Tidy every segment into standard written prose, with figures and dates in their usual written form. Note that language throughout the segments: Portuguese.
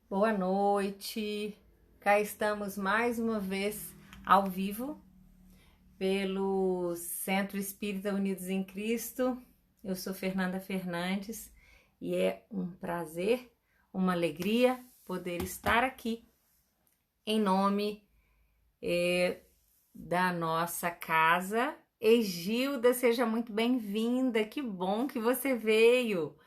Boa noite. Cá estamos mais uma vez ao vivo pelo Centro Espírita Unidos em Cristo. Eu sou Fernanda Fernandes e é um prazer, uma alegria poder estar aqui em nome da nossa casa. Egilda, seja muito bem-vinda. Que bom que você veio,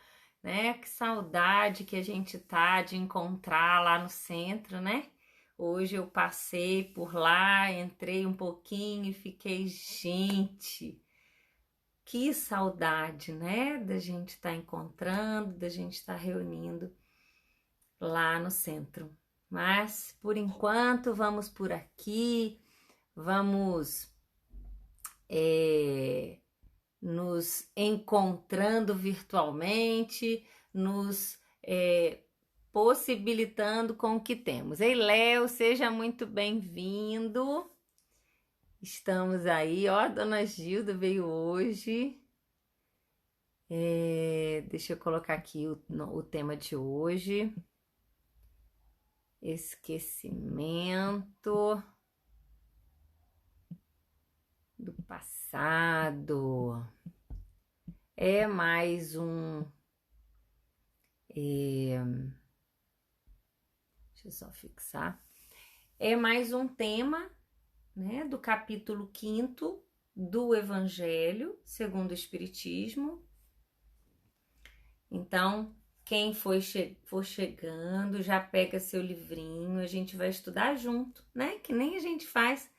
né? Que saudade que a gente tá de encontrar lá no centro, né? Hoje eu passei por lá, entrei um pouquinho e fiquei, gente, que saudade, né? Da gente estar encontrando, da gente estar reunindo lá no centro. Mas por enquanto vamos por aqui, vamos é, nos encontrando virtualmente, nos possibilitando com o que temos. Ei, Léo, seja muito bem-vindo. Estamos aí, ó, a dona Gilda veio hoje. Deixa eu colocar aqui o tema de hoje. Esquecimento do passado. É mais um. Deixa eu só fixar. É mais um tema, né, do capítulo 5º do Evangelho segundo o Espiritismo. Então, quem for chegando, já pega seu livrinho, a gente vai estudar junto, né? Que nem a gente faz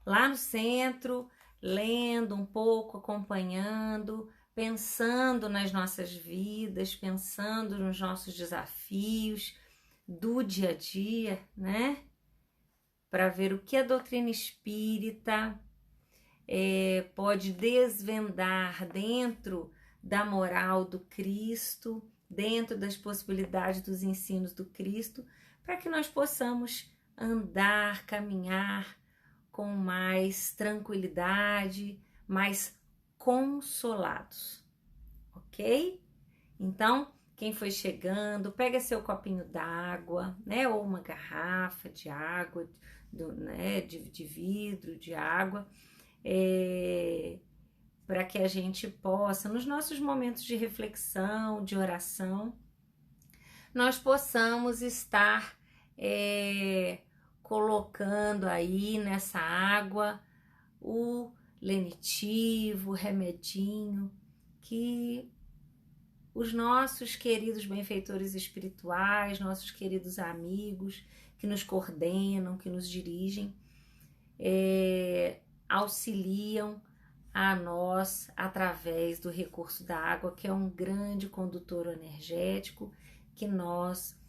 lá no centro, lendo um pouco, acompanhando, pensando nas nossas vidas, pensando nos nossos desafios do dia a dia, né? Para ver o que a doutrina espírita pode desvendar dentro da moral do Cristo, dentro das possibilidades dos ensinos do Cristo, para que nós possamos andar, caminhar com mais tranquilidade, mais consolados, ok? Então, quem foi chegando, pega seu copinho d'água, né, ou uma garrafa de água, né, de vidro, de água, para que a gente possa, nos nossos momentos de reflexão, de oração, nós possamos estar colocando aí nessa água o lenitivo, o remedinho, que os nossos queridos benfeitores espirituais, nossos queridos amigos que nos coordenam, que nos dirigem, auxiliam a nós através do recurso da água, que é um grande condutor energético que nós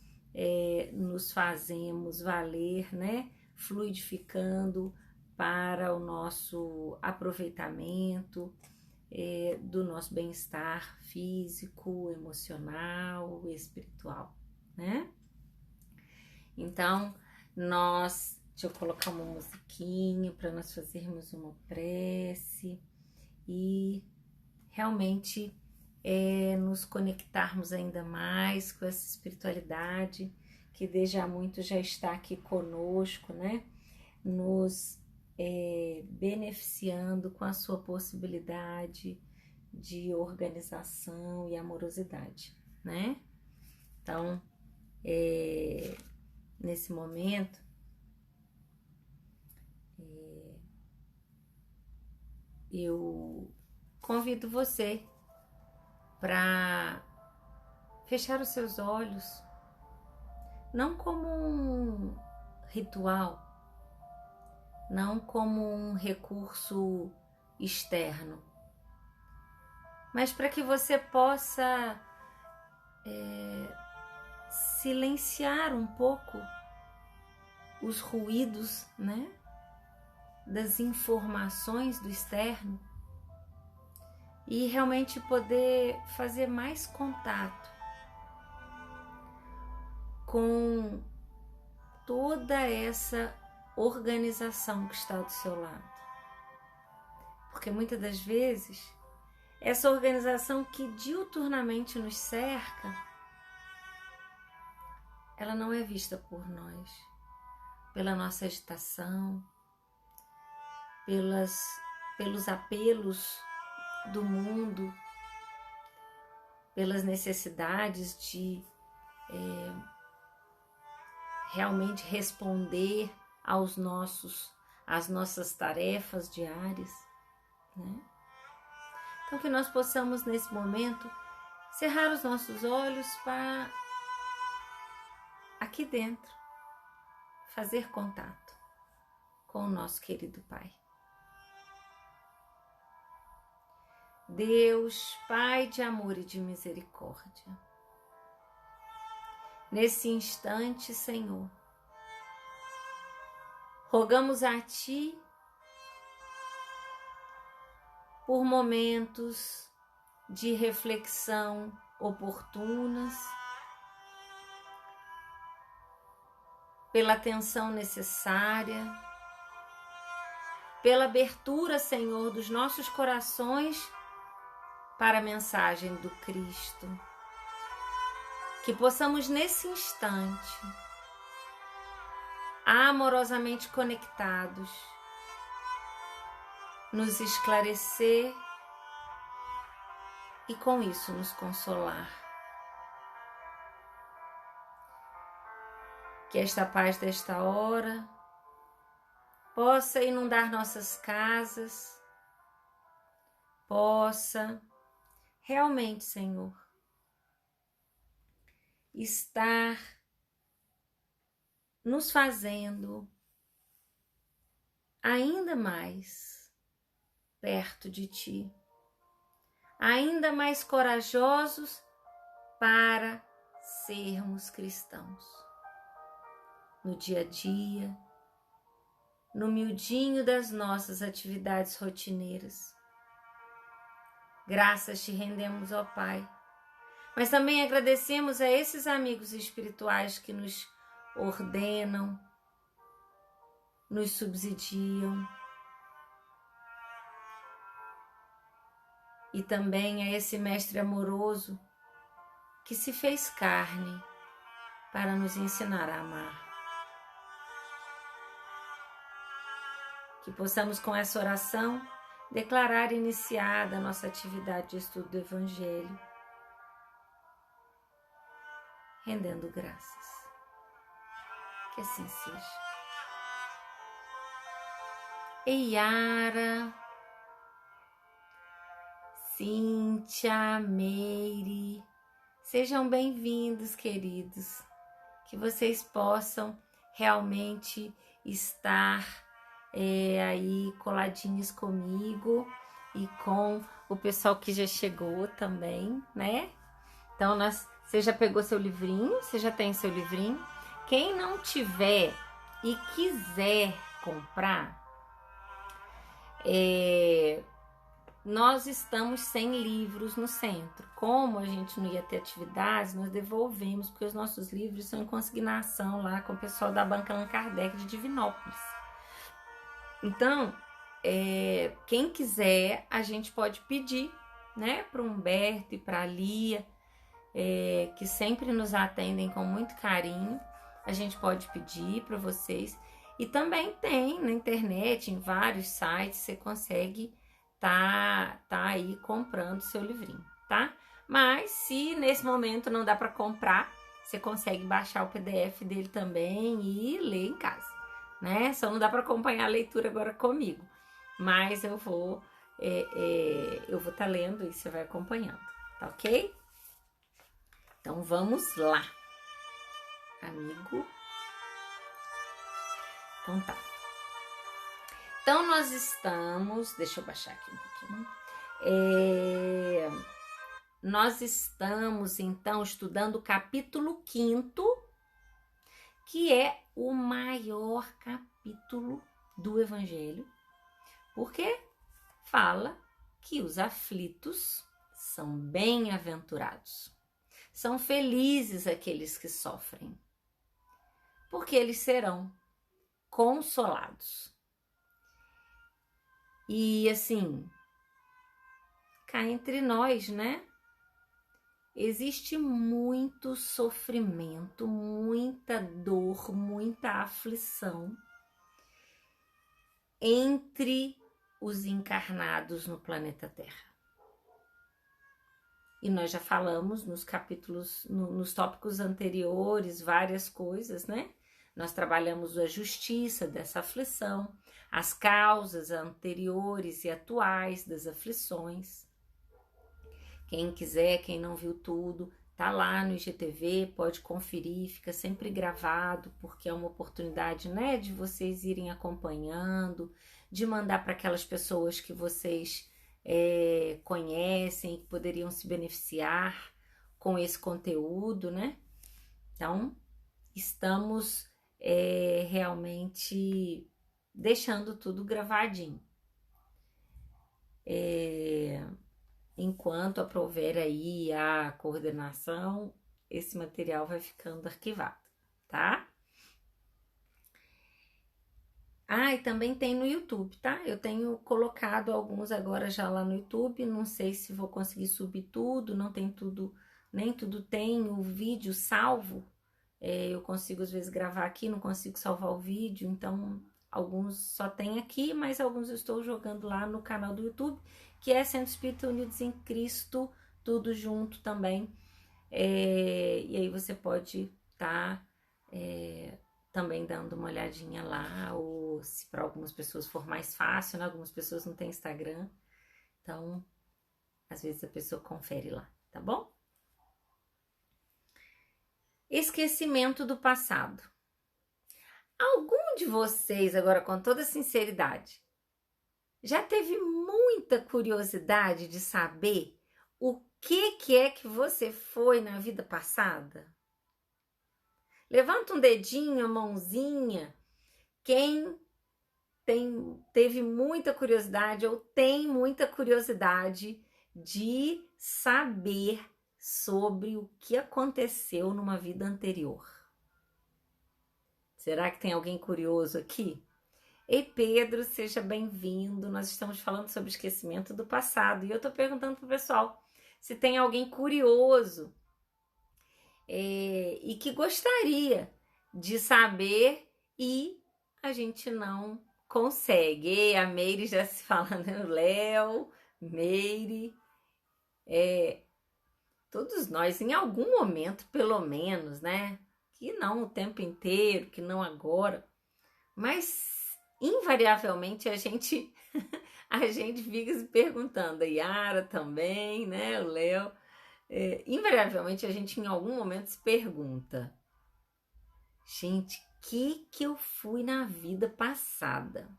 nos fazemos valer, né? Fluidificando para o nosso aproveitamento, do nosso bem-estar físico, emocional, espiritual, né? Então, deixa eu colocar uma musiquinha para nós fazermos uma prece e realmente nos conectarmos ainda mais com essa espiritualidade que desde há muito já está aqui conosco, né? Nos beneficiando com a sua possibilidade de organização e amorosidade, né? Então, nesse momento, eu convido você para fechar os seus olhos, não como um ritual, não como um recurso externo, mas para que você possa silenciar um pouco os ruídos, né, das informações do externo e realmente poder fazer mais contato com toda essa organização que está do seu lado. Porque muitas das vezes, essa organização que diuturnamente nos cerca ela não é vista por nós, pela nossa agitação, pelos apelos do mundo, pelas necessidades de realmente responder às nossas tarefas diárias, né? Então que nós possamos nesse momento cerrar os nossos olhos para aqui dentro fazer contato com o nosso querido Pai. Deus, Pai de amor e de misericórdia, nesse instante, Senhor, rogamos a Ti por momentos de reflexão oportunas, pela atenção necessária, pela abertura, Senhor, dos nossos corações para a mensagem do Cristo. Que possamos nesse instante, amorosamente conectados, nos esclarecer e com isso nos consolar. Que esta paz desta hora possa inundar nossas casas, possa realmente, Senhor, estar nos fazendo ainda mais perto de Ti, ainda mais corajosos para sermos cristãos. No dia a dia, no miudinho das nossas atividades rotineiras. Graças te rendemos, ó Pai, mas também agradecemos a esses amigos espirituais que nos ordenam, nos subsidiam, e também a esse Mestre amoroso que se fez carne para nos ensinar a amar. Que possamos com essa oração declarar iniciada a nossa atividade de estudo do Evangelho, rendendo graças. Que assim seja. Eiara, Cíntia, Meire, sejam bem-vindos, queridos. Que vocês possam realmente estar aí coladinhos comigo e com o pessoal que já chegou também, né? Então, você já pegou seu livrinho? Você já tem seu livrinho? Quem não tiver e quiser comprar, nós estamos sem livros no centro. Como a gente não ia ter atividades, nós devolvemos, porque os nossos livros são em consignação lá com o pessoal da Banca Allan Kardec de Divinópolis. Então, quem quiser, a gente pode pedir, né, para o Humberto e para a Lia, que sempre nos atendem com muito carinho. A gente pode pedir para vocês. E também tem na internet, em vários sites, você consegue tá aí comprando seu livrinho, tá? Mas se nesse momento não dá para comprar, você consegue baixar o PDF dele também e ler em casa, né? Só não dá para acompanhar a leitura agora comigo, mas eu vou tá lendo e você vai acompanhando, tá ok? Então vamos lá, amigo. Então tá. Então nós estamos, deixa eu baixar aqui um pouquinho. Nós estamos então estudando o capítulo 5º, que é o maior capítulo do Evangelho, porque fala que os aflitos são bem-aventurados. São felizes aqueles que sofrem, porque eles serão consolados. E assim, cá entre nós, né? existe muito sofrimento, muita dor, muita aflição entre os encarnados no planeta Terra. E nós já falamos nos capítulos, nos tópicos anteriores, várias coisas, né? Nós trabalhamos a justiça dessa aflição, as causas anteriores e atuais das aflições. Quem quiser, quem não viu tudo, tá lá no IGTV, pode conferir, fica sempre gravado, porque é uma oportunidade, né, de vocês irem acompanhando, de mandar para aquelas pessoas que vocês conhecem, que poderiam se beneficiar com esse conteúdo, né? Então, estamos realmente deixando tudo gravadinho. Enquanto aprover aí a coordenação, esse material vai ficando arquivado, tá? E também tem no YouTube, tá? Eu tenho colocado alguns agora já lá no YouTube, não sei se vou conseguir subir tudo, não tem tudo, nem tudo tem o vídeo salvo. Eu consigo às vezes gravar aqui, não consigo salvar o vídeo, então alguns só tem aqui, mas alguns eu estou jogando lá no canal do YouTube, que é Centro Espírita Unidos em Cristo, tudo junto também. E aí você pode estar também dando uma olhadinha lá, ou se para algumas pessoas for mais fácil, né? Algumas pessoas não têm Instagram, então às vezes a pessoa confere lá, tá bom? Esquecimento do passado. Algum de vocês, agora com toda sinceridade, já teve muita curiosidade de saber o que é que você foi na vida passada? Levanta um dedinho, a mãozinha. Quem teve muita curiosidade ou tem muita curiosidade de saber sobre o que aconteceu numa vida anterior? Será que tem alguém curioso aqui? Ei, Pedro, seja bem-vindo. Nós estamos falando sobre esquecimento do passado e eu tô perguntando pro pessoal se tem alguém curioso e que gostaria de saber e a gente não consegue. A Meire já se falando, né? Léo, Meire, todos nós em algum momento, pelo menos, né? Que não o tempo inteiro, que não agora, mas invariavelmente a gente fica se perguntando, a Yara também, né? O Léo, invariavelmente a gente em algum momento se pergunta, gente, que eu fui na vida passada?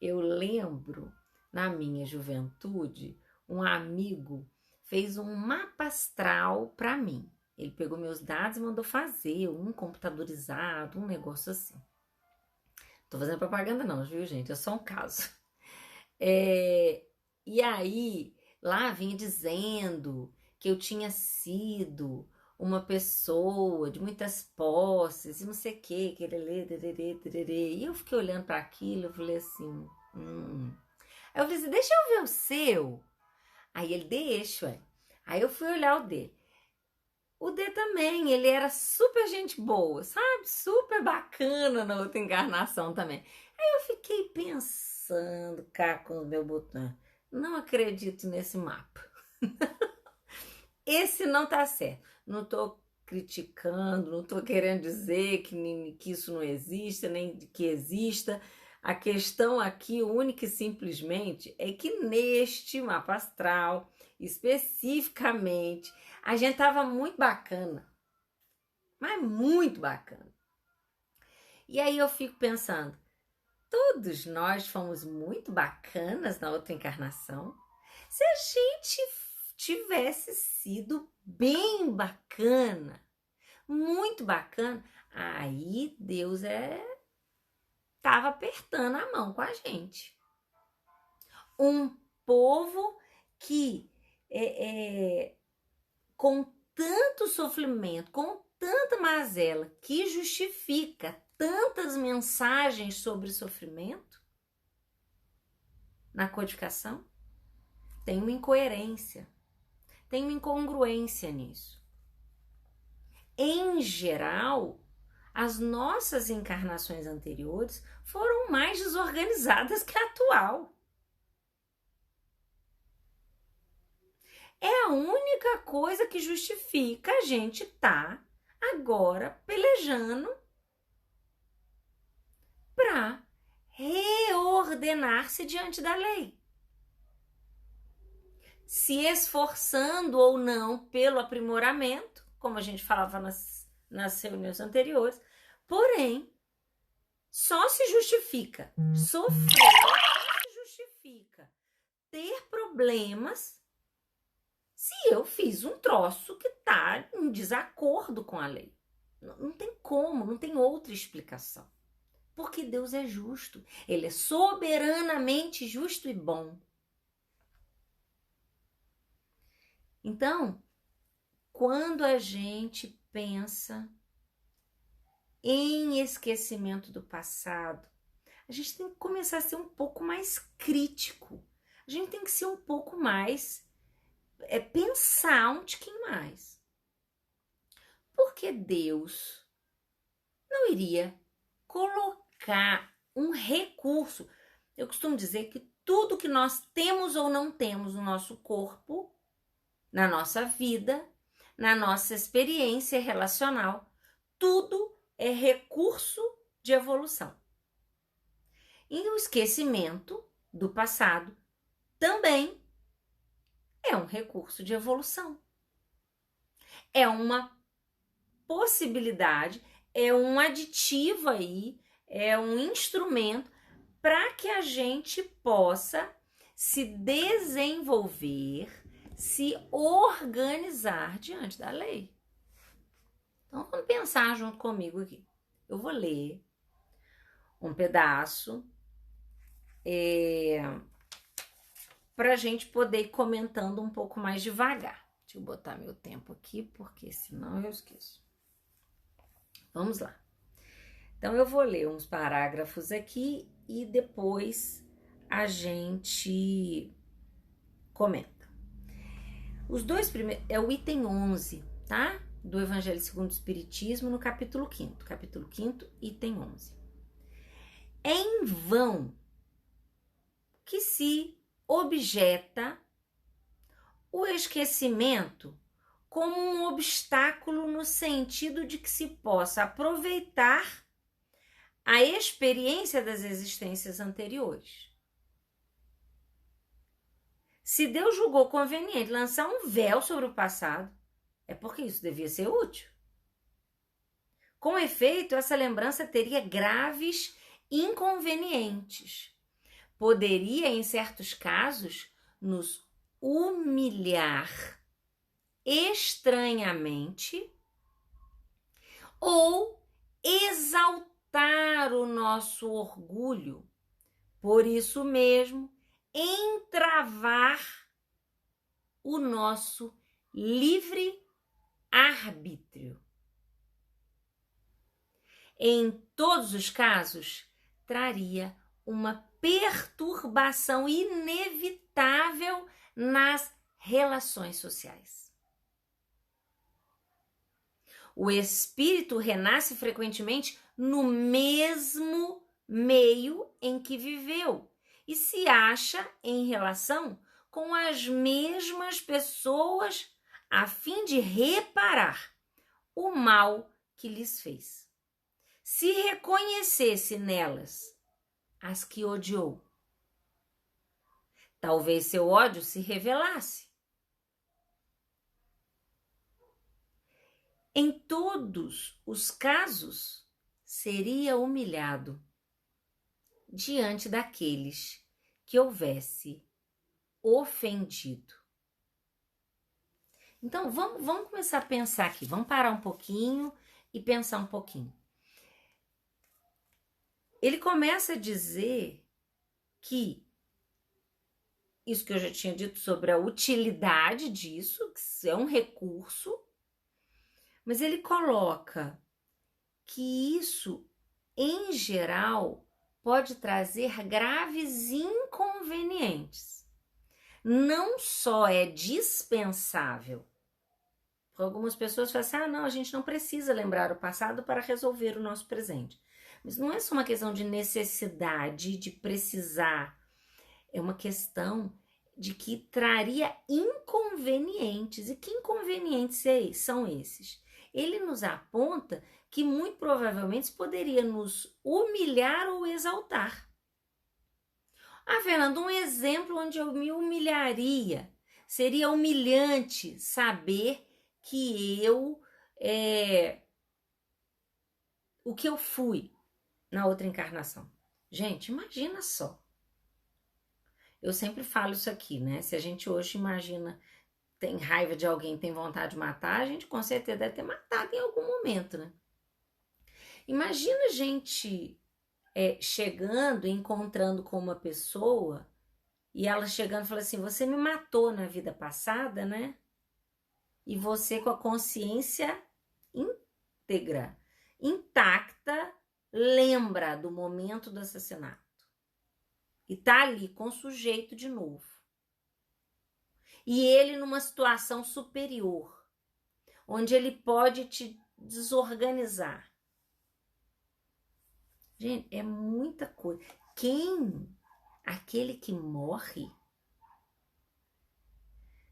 Eu lembro, na minha juventude, um amigo fez um mapa astral para mim. Ele pegou meus dados e mandou fazer um computadorizado, um negócio assim. Tô fazendo propaganda não, viu, gente? É só um caso. E aí, lá vinha dizendo que eu tinha sido uma pessoa de muitas posses e não sei o que, e eu fiquei olhando para aquilo, eu falei assim, Aí eu falei assim, deixa eu ver o seu. Aí ele, deixa. Aí eu fui olhar o D. O D também, ele era super gente boa, sabe? Super bacana na outra encarnação também. Aí eu fiquei pensando, cá com o meu botão, não acredito nesse mapa. Esse não tá certo. Não tô criticando, não tô querendo dizer que isso não exista, nem que exista. A questão aqui, única e simplesmente, é que neste mapa astral, especificamente, a gente tava muito bacana, mas muito bacana. E aí eu fico pensando, todos nós fomos muito bacanas na outra encarnação. Se a gente tivesse sido bem bacana, muito bacana, aí Deus tava apertando a mão com a gente. Um povo que com tanto sofrimento, com tanta mazela, que justifica tantas mensagens sobre sofrimento na codificação, tem uma incoerência, Tem uma incongruência nisso. Em geral, as nossas encarnações anteriores foram mais desorganizadas que a atual. É a única coisa que justifica a gente estar agora pelejando para reordenar-se diante da lei. Se esforçando ou não pelo aprimoramento, como a gente falava nas reuniões anteriores, porém, só se justifica sofrer, só se justifica ter problemas se eu fiz um troço que está em desacordo com a lei. Não tem como, não tem outra explicação. Porque Deus é justo, Ele é soberanamente justo e bom. Então, quando a gente pensa em esquecimento do passado, a gente tem que começar a ser um pouco mais crítico. A gente tem que ser um pouco mais, pensar um tiquinho mais. Porque Deus não iria colocar um recurso. Eu costumo dizer que tudo que nós temos ou não temos no nosso corpo, na nossa vida, na nossa experiência relacional, tudo é recurso de evolução. E o esquecimento do passado também é um recurso de evolução. É uma possibilidade, é um aditivo aí, é um instrumento para que a gente possa se desenvolver, se organizar diante da lei. Então, vamos pensar junto comigo aqui. Eu vou ler um pedaço para a gente poder ir comentando um pouco mais devagar. Deixa eu botar meu tempo aqui, porque senão eu esqueço. Vamos lá. Então, eu vou ler uns parágrafos aqui e depois a gente comenta. Os dois primeiros, é o item 11, tá? Do Evangelho segundo o Espiritismo, no capítulo 5º. Capítulo 5º, item 11. É em vão que se objeta o esquecimento como um obstáculo no sentido de que se possa aproveitar a experiência das existências anteriores. Se Deus julgou conveniente lançar um véu sobre o passado, é porque isso devia ser útil. Com efeito, essa lembrança teria graves inconvenientes. Poderia, em certos casos, nos humilhar estranhamente ou exaltar o nosso orgulho. Por isso mesmo, entravar o nosso livre arbítrio. Em todos os casos, traria uma perturbação inevitável nas relações sociais. O espírito renasce frequentemente no mesmo meio em que viveu e se acha em relação com as mesmas pessoas a fim de reparar o mal que lhes fez. Se reconhecesse nelas as que odiou, talvez seu ódio se revelasse. Em todos os casos, seria humilhado diante daqueles que houvesse ofendido. Então, vamos começar a pensar aqui. Vamos parar um pouquinho e pensar um pouquinho. Ele começa a dizer que isso que eu já tinha dito sobre a utilidade disso, que é um recurso, mas ele coloca que isso, em geral, pode trazer graves inconvenientes. não só é dispensável. Algumas pessoas falam assim, não, a gente não precisa lembrar o passado para resolver o nosso presente. Mas não é só uma questão de necessidade, de precisar. É uma questão de que traria inconvenientes. E que inconvenientes são esses? Ele nos aponta que muito provavelmente poderia nos humilhar ou exaltar. Fernanda, um exemplo onde eu me humilharia. Seria humilhante saber que o que eu fui na outra encarnação. Gente, imagina só. Eu sempre falo isso aqui, né? Se a gente hoje imagina, tem raiva de alguém, tem vontade de matar, a gente com certeza deve ter matado em algum momento, né? Imagina a gente chegando, encontrando com uma pessoa e ela chegando e falando assim, você me matou na vida passada, né? E você com a consciência íntegra, intacta, lembra do momento do assassinato. E tá ali com o sujeito de novo. E ele numa situação superior, onde ele pode te desorganizar. Gente, é muita coisa. Aquele que morre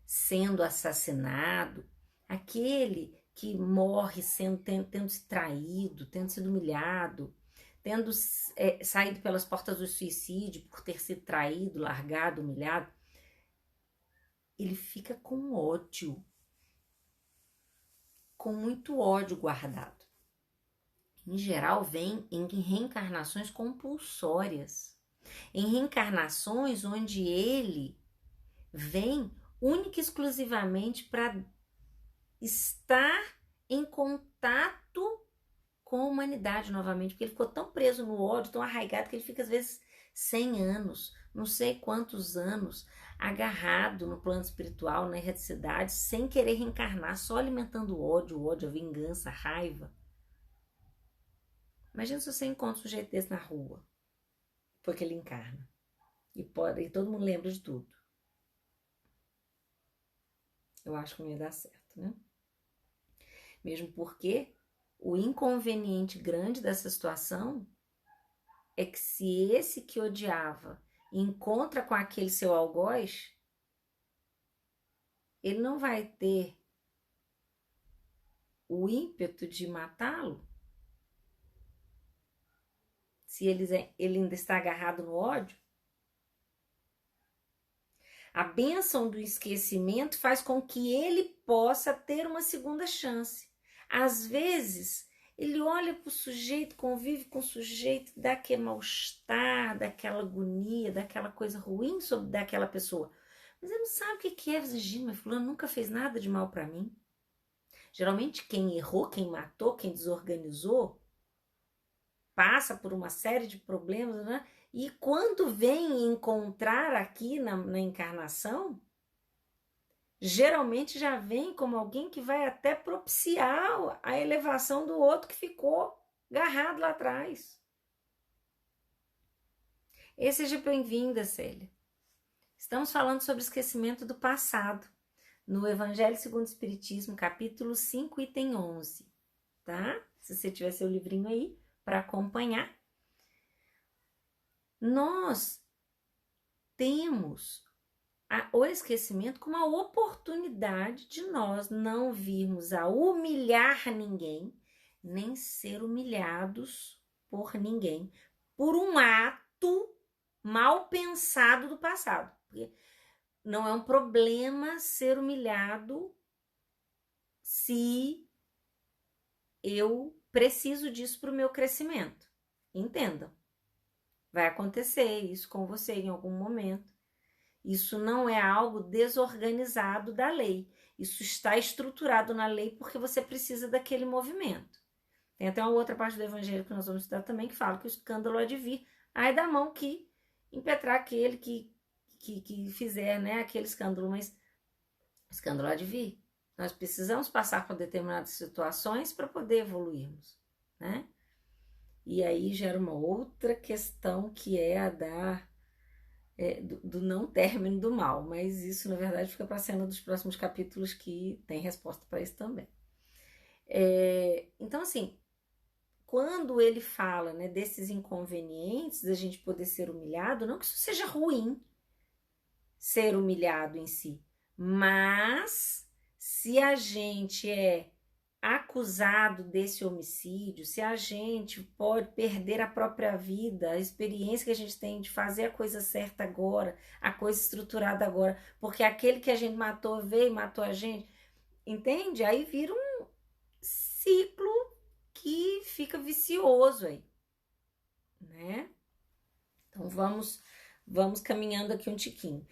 sendo assassinado, aquele que morre tendo se traído, tendo sido humilhado, tendo saído pelas portas do suicídio por ter sido traído, largado, humilhado, ele fica com ódio, com muito ódio guardado. Em geral, vem em reencarnações compulsórias, em reencarnações onde ele vem única e exclusivamente para estar em contato com a humanidade novamente, porque ele ficou tão preso no ódio, tão arraigado, que ele fica às vezes 100 anos, não sei quantos anos, agarrado no plano espiritual, na erraticidade, sem querer reencarnar, só alimentando o ódio, a vingança, a raiva. Imagina se você encontra um sujeito desse na rua, porque ele encarna, e todo mundo lembra de tudo. Eu acho que não ia dar certo, né? Mesmo porque o inconveniente grande dessa situação é que se esse que odiava encontra com aquele seu algoz, ele não vai ter o ímpeto de matá-lo se ele ainda está agarrado no ódio. A bênção do esquecimento faz com que ele possa ter uma segunda chance. Às vezes, ele olha para o sujeito, convive com o sujeito, dá aquele mal-estar, daquela agonia, daquela coisa ruim sobre daquela pessoa. Mas ele não sabe o que é exigir, mas fulano nunca fez nada de mal para mim. Geralmente quem errou, quem matou, quem desorganizou, passa por uma série de problemas, né? E quando vem encontrar aqui na encarnação, geralmente já vem como alguém que vai até propiciar a elevação do outro que ficou agarrado lá atrás. Seja bem-vinda, Célia. Estamos falando sobre esquecimento do passado, no Evangelho segundo o Espiritismo, capítulo 5, item 11, tá? Se você tiver seu livrinho aí para acompanhar. Nós temos o esquecimento como uma oportunidade de nós não virmos a humilhar ninguém, nem ser humilhados por ninguém, por um ato mal pensado do passado. Porque não é um problema ser humilhado se eu preciso disso para o meu crescimento. Entendam. Vai acontecer isso com você em algum momento. Isso não é algo desorganizado da lei. Isso está estruturado na lei porque você precisa daquele movimento. Tem até uma outra parte do Evangelho que nós vamos estudar também que fala que o escândalo há de vir. Ai da mão que impetrar aquele que fizer, né, aquele escândalo. Mas o escândalo há de vir. Nós precisamos passar por determinadas situações para poder evoluirmos, né? E aí gera uma outra questão que é a da do não término do mal, mas isso na verdade fica para a cena dos próximos capítulos que tem resposta para isso também. Então assim, quando ele fala, né, desses inconvenientes da gente poder ser humilhado, não que isso seja ruim, ser humilhado em si, mas se a gente é acusado desse homicídio, se a gente pode perder a própria vida, a experiência que a gente tem de fazer a coisa certa agora, a coisa estruturada agora, porque aquele que a gente matou veio e matou a gente, entende? Aí vira um ciclo que fica vicioso aí, né? Então vamos caminhando aqui um tiquinho.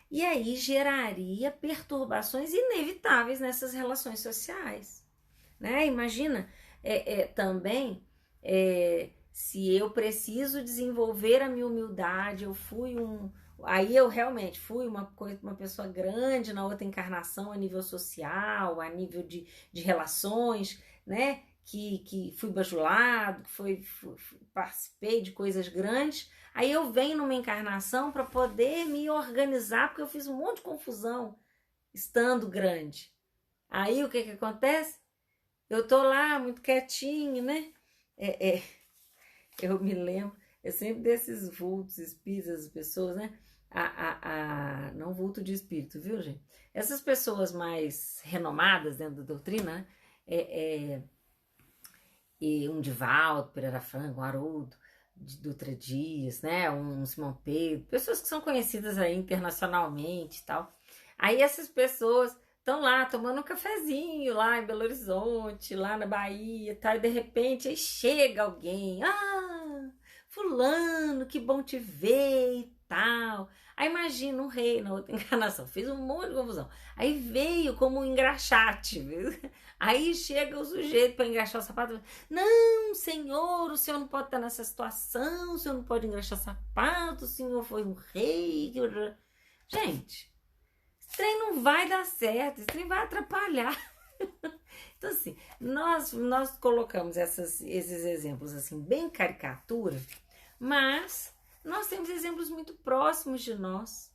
E aí geraria perturbações inevitáveis nessas relações sociais, né? Imagina também se eu preciso desenvolver a minha humildade, aí eu realmente fui uma pessoa grande na outra encarnação a nível social, a nível de relações, né? Que fui bajulado, que participei de coisas grandes. Aí eu venho numa encarnação para poder me organizar, porque eu fiz um monte de confusão estando grande. Aí o que acontece? Eu tô lá muito quietinho, né? Eu me lembro, eu sempre desses vultos, espíritos, as pessoas, né? Não vulto de espírito, viu, gente? Essas pessoas mais renomadas dentro da doutrina, né? Um Divaldo, Pereira Franco, um Haroldo Dutra Dias, né? Um Simão Pedro, pessoas que são conhecidas aí internacionalmente e tal. Aí essas pessoas estão lá tomando um cafezinho lá em Belo Horizonte, lá na Bahia, tá? E de repente aí chega alguém, fulano, que bom te ver e tal. Aí imagina um rei na outra encarnação, fez um monte de confusão. Aí veio como um engraxate, viu? Aí chega o sujeito para engraxar o sapato. Não, senhor, o senhor não pode estar nessa situação, o senhor não pode engraxar sapato, o senhor foi um rei. Gente, esse trem não vai dar certo, esse trem vai atrapalhar. Então, assim, nós colocamos esses exemplos assim, bem caricatura, mas nós temos exemplos muito próximos de nós.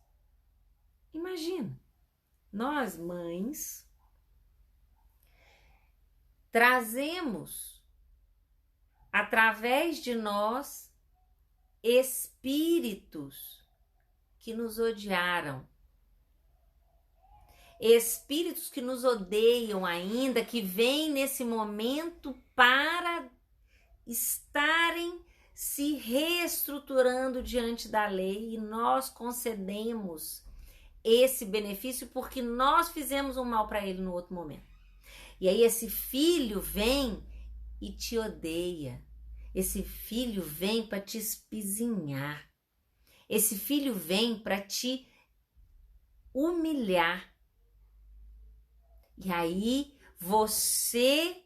Imagina, nós, mães, trazemos através de nós espíritos que nos odiaram, espíritos que nos odeiam ainda, que vêm nesse momento para estarem se reestruturando diante da lei, e nós concedemos esse benefício porque nós fizemos um mal para ele no outro momento. E aí esse filho vem e te odeia. Esse filho vem para te espizinhar. Esse filho vem para te humilhar. E aí você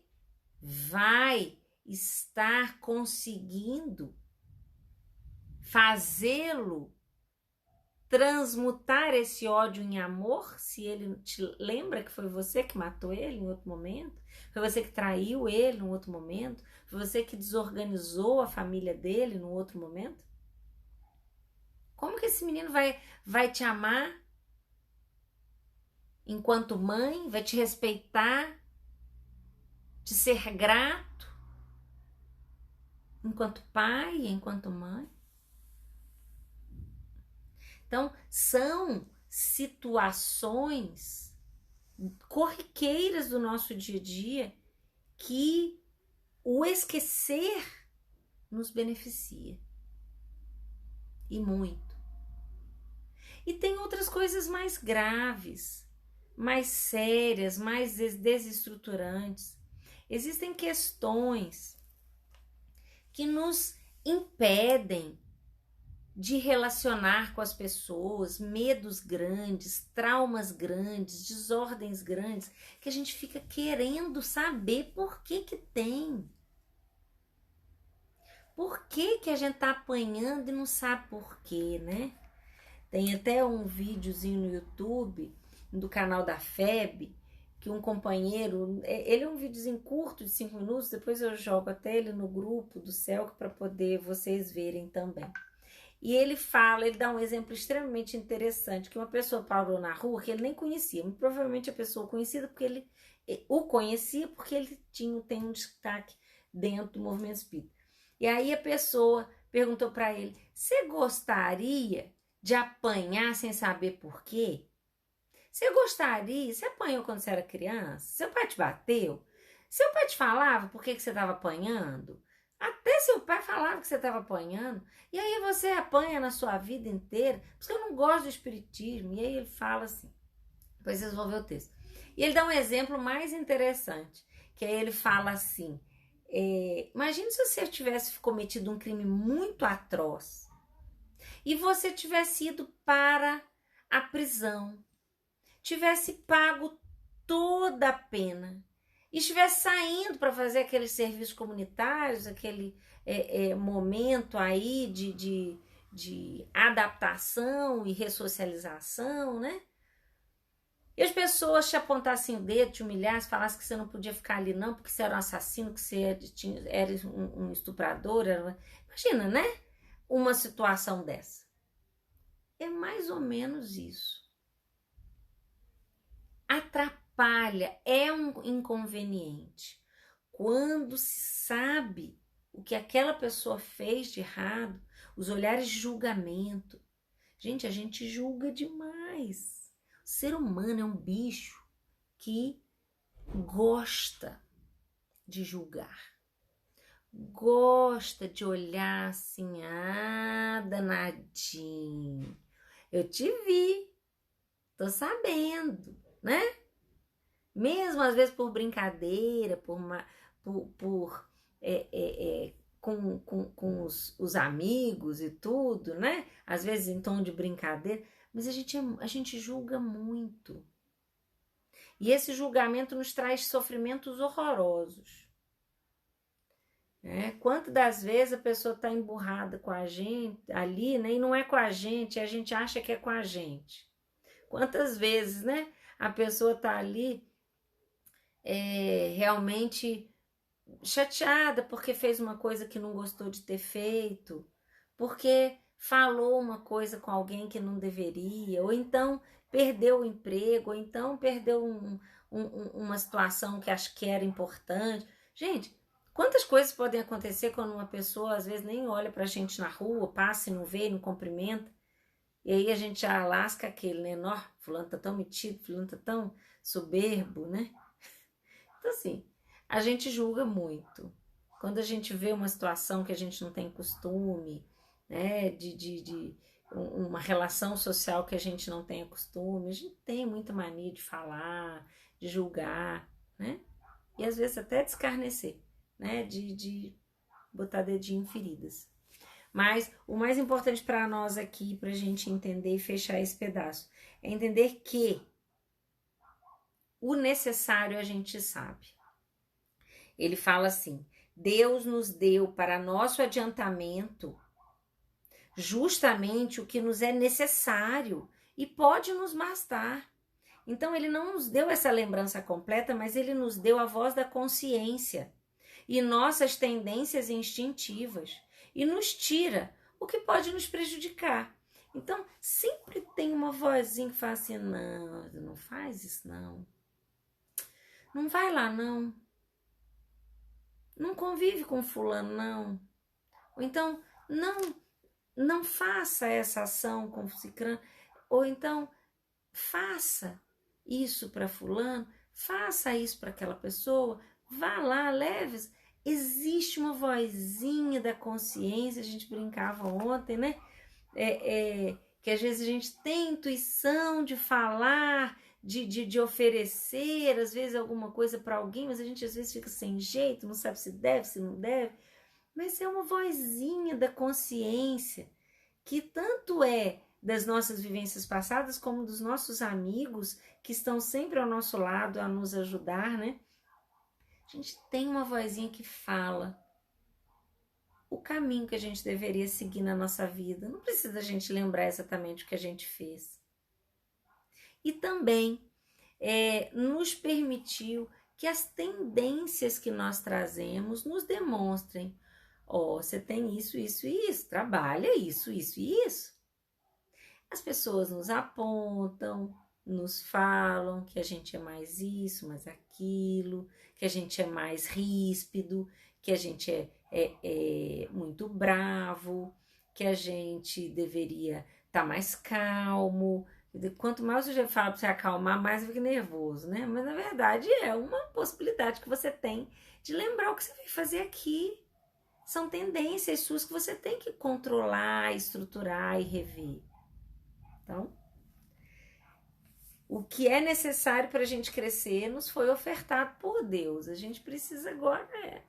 vai estar conseguindo fazê-lo transmutar esse ódio em amor, se ele te lembra que foi você que matou ele em outro momento, foi você que traiu ele em outro momento, foi você que desorganizou a família dele em outro momento. Como que esse menino vai te amar enquanto mãe, vai te respeitar, te ser grato enquanto pai, enquanto mãe? Então, são situações corriqueiras do nosso dia a dia que o esquecer nos beneficia. E muito. E tem outras coisas mais graves, mais sérias, mais desestruturantes. Existem questões que nos impedem de relacionar com as pessoas, medos grandes, traumas grandes, desordens grandes, que a gente fica querendo saber por que tem. Por que a gente tá apanhando e não sabe por quê, né? Tem até um videozinho no YouTube, do canal da FEB, que um companheiro, ele é um videozinho curto de 5 minutos, depois eu jogo até ele no grupo do CELC para poder vocês verem também. E ele fala, ele dá um exemplo extremamente interessante, que uma pessoa parou na rua que ele nem conhecia, muito provavelmente a pessoa conhecida porque ele o conhecia porque ele tem um destaque dentro do movimento espírita. E aí a pessoa perguntou para ele: você gostaria de apanhar sem saber por quê? Você gostaria? Você apanhou quando você era criança? Seu pai te bateu? Seu pai te falava por que você estava apanhando? Até seu pai falava que você estava apanhando. E aí você apanha na sua vida inteira. Por isso que eu não gosto do espiritismo. E aí ele fala assim. Depois vocês vão ver o texto. E ele dá um exemplo mais interessante. Que aí ele fala assim. Imagine se você tivesse cometido um crime muito atroz. E você tivesse ido para a prisão. Tivesse pago toda a pena e estivesse saindo para fazer aqueles serviços comunitários, aquele momento aí de adaptação e ressocialização, né? E as pessoas te apontassem o dedo, te humilhassem, falassem que você não podia ficar ali não, porque você era um assassino, que você era um estuprador. Imagina, né? Uma situação dessa. É mais ou menos isso. Atrapalha, é um inconveniente. Quando se sabe o que aquela pessoa fez de errado, os olhares de julgamento. Gente, a gente julga demais. O ser humano é um bicho que gosta de julgar. Gosta de olhar assim, danadinho. Eu te vi, tô sabendo, né? Mesmo às vezes por brincadeira, com os amigos e tudo, né? Às vezes em tom de brincadeira, mas a gente julga muito. E esse julgamento nos traz sofrimentos horrorosos. Quantas das vezes a pessoa está emburrada com a gente ali, né? E não é com a gente acha que é com a gente. Quantas vezes, né? A pessoa está ali realmente chateada porque fez uma coisa que não gostou de ter feito, porque falou uma coisa com alguém que não deveria, ou então perdeu o emprego, ou então perdeu uma situação que acho que era importante. Gente, quantas coisas podem acontecer quando uma pessoa às vezes nem olha pra gente na rua, passa e não vê, não cumprimenta, e aí a gente já lasca aquele, né? Nó, fulano tá tão metido, fulano tá tão soberbo, né? Então assim, a gente julga muito. Quando a gente vê uma situação que a gente não tem costume, né, de uma relação social que a gente não tem costume, a gente tem muita mania de falar, de julgar, né? E às vezes até de escarnecer, né? De botar dedinho em feridas. Mas o mais importante para nós aqui, para a gente entender e fechar esse pedaço, é entender que o necessário a gente sabe. Ele fala assim: Deus nos deu para nosso adiantamento justamente o que nos é necessário e pode nos bastar. Então ele não nos deu essa lembrança completa, mas ele nos deu a voz da consciência e nossas tendências instintivas e nos tira o que pode nos prejudicar. Então sempre tem uma vozinha que fala assim: não faz isso não. Não vai lá não. Não convive com fulano, não. Ou então, não faça essa ação com ciclano. Ou então, faça isso para fulano, faça isso para aquela pessoa, vá lá, leve. Existe uma vozinha da consciência, a gente brincava ontem, né? Que às vezes a gente tem intuição de falar, de oferecer, às vezes, alguma coisa para alguém, mas a gente às vezes fica sem jeito, não sabe se deve, se não deve. Mas é uma vozinha da consciência, que tanto é das nossas vivências passadas, como dos nossos amigos, que estão sempre ao nosso lado a nos ajudar, né? A gente tem uma vozinha que fala o caminho que a gente deveria seguir na nossa vida. Não precisa a gente lembrar exatamente o que a gente fez. E também nos permitiu que as tendências que nós trazemos nos demonstrem Ó, você tem isso, isso e isso, trabalha isso, isso e isso. As pessoas nos apontam, nos falam que a gente é mais isso, mais aquilo, que a gente é mais ríspido, que a gente é muito bravo, que a gente deveria estar mais calmo. Quanto mais eu falo para você acalmar, mais fica nervoso, né? Mas na verdade é uma possibilidade que você tem de lembrar o que você veio fazer aqui. São tendências suas que você tem que controlar, estruturar e rever. Então, o que é necessário para a gente crescer nos foi ofertado por Deus. A gente precisa agora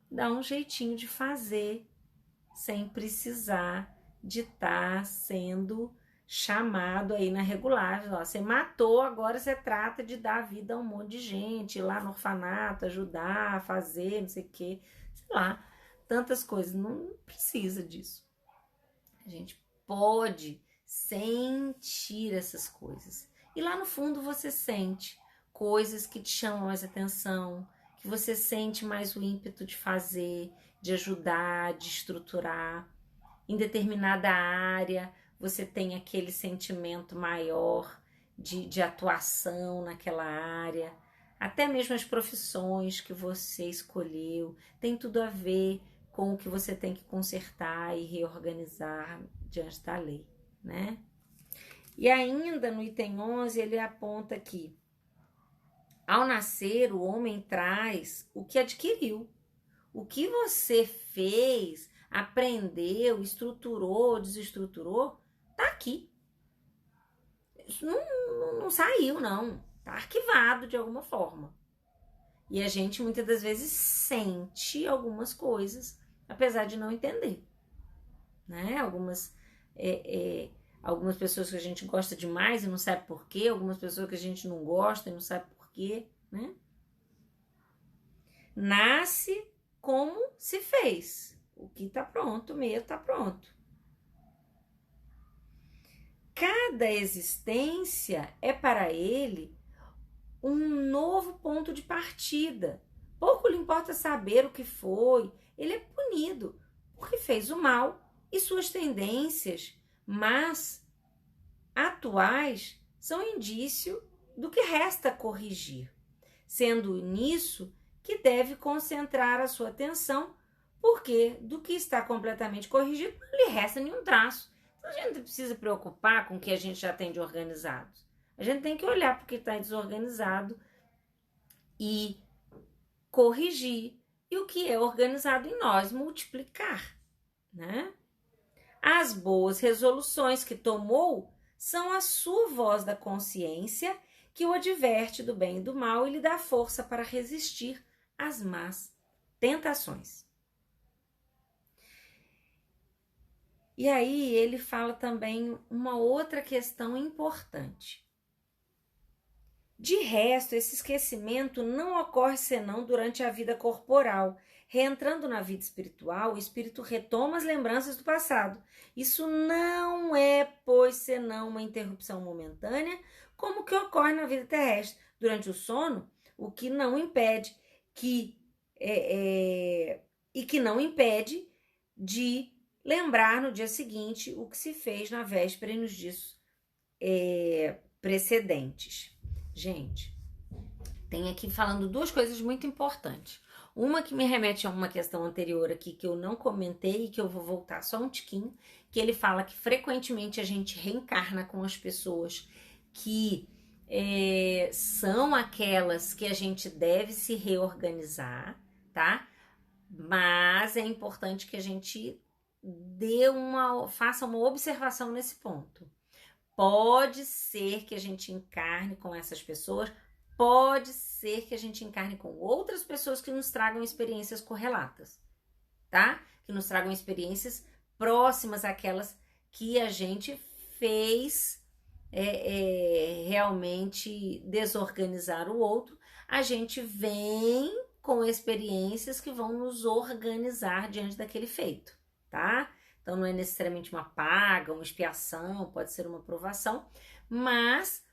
dar um jeitinho de fazer, sem precisar de estar sendo chamado aí na regulagem. Ó, você matou, agora você trata de dar vida a um monte de gente, ir lá no orfanato, ajudar, fazer, não sei o quê, sei lá, tantas coisas. Não precisa disso. A gente pode sentir essas coisas. E lá no fundo você sente coisas que te chamam mais atenção, que você sente mais o ímpeto de fazer, de ajudar, de estruturar. Em determinada área você tem aquele sentimento maior de atuação naquela área. Até mesmo as profissões que você escolheu tem tudo a ver com o que você tem que consertar e reorganizar diante da lei, né? E ainda no item 11 ele aponta que ao nascer o homem traz o que adquiriu. O que você fez, aprendeu, estruturou, desestruturou, tá aqui. Isso não saiu, não. Tá arquivado de alguma forma. E a gente muitas das vezes sente algumas coisas, apesar de não entender, né? Algumas pessoas que a gente gosta demais e não sabe por quê, algumas pessoas que a gente não gosta e não sabe por quê, né? Nasce como se fez. O que tá pronto, o meio tá pronto. Cada existência é para ele um novo ponto de partida. Pouco lhe importa saber o que foi, ele é punido porque fez o mal e suas tendências, mas atuais, são indício do que resta corrigir, sendo nisso que deve concentrar a sua atenção, porque do que está completamente corrigido não lhe resta nenhum traço. Então a gente não precisa preocupar com o que a gente já tem de organizado. A gente tem que olhar para o que está desorganizado e corrigir, e o que é organizado em nós multiplicar, né? As boas resoluções que tomou são a sua voz da consciência que o adverte do bem e do mal e lhe dá força para resistir às más tentações. E aí ele fala também uma outra questão importante. De resto, esse esquecimento não ocorre senão durante a vida corporal. Reentrando na vida espiritual, o espírito retoma as lembranças do passado. Isso não é, pois, senão uma interrupção momentânea, como que ocorre na vida terrestre. Durante o sono, o que não impede que não impede de lembrar no dia seguinte o que se fez na véspera e nos dias precedentes. Gente, tem aqui falando duas coisas muito importantes. Uma que me remete a uma questão anterior aqui que eu não comentei e que eu vou voltar só um tiquinho, que ele fala que frequentemente a gente reencarna com as pessoas que são aquelas que a gente deve se reorganizar, tá? Mas é importante que a gente faça uma observação nesse ponto. Pode ser que a gente encarne com essas pessoas, pode ser que a gente encarne com outras pessoas que nos tragam experiências correlatas, tá? Que nos tragam experiências próximas àquelas que a gente fez realmente desorganizar o outro. A gente vem com experiências que vão nos organizar diante daquele feito, tá? Então, não é necessariamente uma paga, uma expiação, pode ser uma provação, mas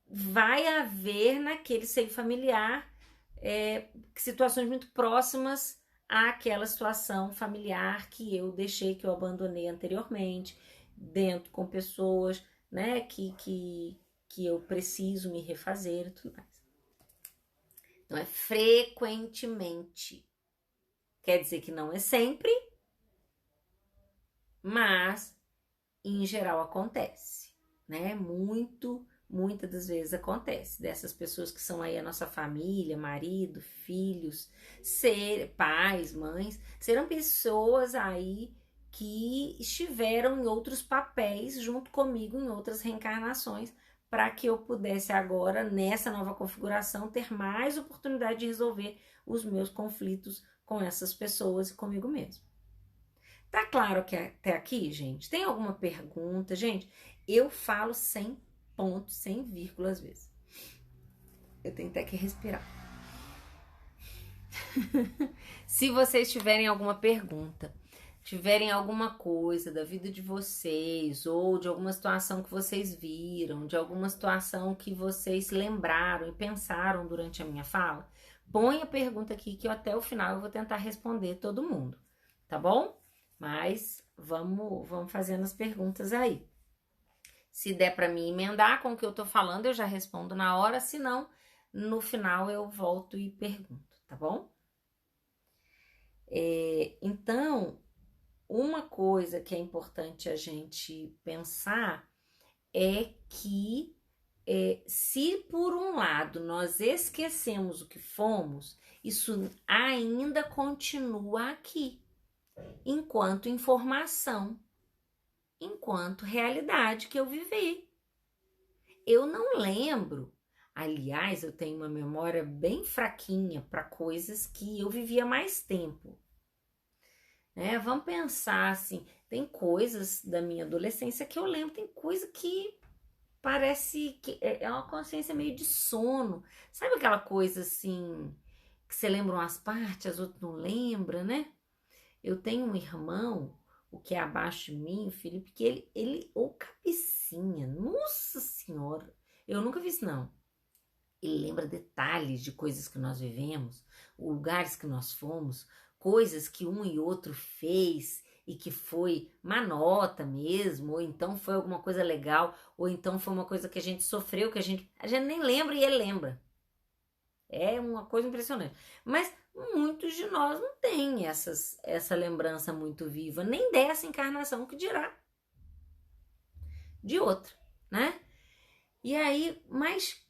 vai haver naquele seio familiar situações muito próximas àquela situação familiar que eu deixei, que eu abandonei anteriormente, dentro com pessoas, né, que eu preciso me refazer e tudo mais. Então, é frequentemente. Quer dizer que não é sempre, mas em geral acontece, né? Muitas das vezes acontece. Dessas pessoas que são aí a nossa família, marido, filhos, pais, mães, serão pessoas aí que estiveram em outros papéis junto comigo em outras reencarnações, para que eu pudesse agora, nessa nova configuração, ter mais oportunidade de resolver os meus conflitos com essas pessoas e comigo mesmo. Tá claro que até aqui, gente? Tem alguma pergunta? Gente, eu falo sem pontos, sem vírgula às vezes. Eu tenho até que respirar. Se vocês tiverem alguma pergunta, tiverem alguma coisa da vida de vocês, ou de alguma situação que vocês viram, de alguma situação que vocês lembraram e pensaram durante a minha fala, põe a pergunta aqui que até o final eu vou tentar responder todo mundo, tá bom? Mas vamos fazendo as perguntas aí. Se der para mim emendar com o que eu tô falando, eu já respondo na hora, se não, no final eu volto e pergunto, tá bom? Então, uma coisa que é importante a gente pensar é que se por um lado nós esquecemos o que fomos, isso ainda continua aqui, enquanto informação, enquanto realidade que eu vivi. Eu não lembro, aliás, eu tenho uma memória bem fraquinha para coisas que eu vivia mais tempo. Vamos pensar assim, tem coisas da minha adolescência que eu lembro, tem coisa que parece que é uma consciência meio de sono. Sabe aquela coisa assim, que você lembra umas partes, as outras não lembra, né? Eu tenho um irmão, o que é abaixo de mim, o Felipe, que ele ou cabecinha, nossa senhora, eu nunca vi isso não. Ele lembra detalhes de coisas que nós vivemos, lugares que nós fomos, coisas que um e outro fez e que foi má nota mesmo, ou então foi alguma coisa legal, ou então foi uma coisa que a gente sofreu, que a gente nem lembra e ele lembra. É uma coisa impressionante. Mas muitos de nós não têm essa lembrança muito viva, nem dessa encarnação, que dirá de outra, né? E aí, mas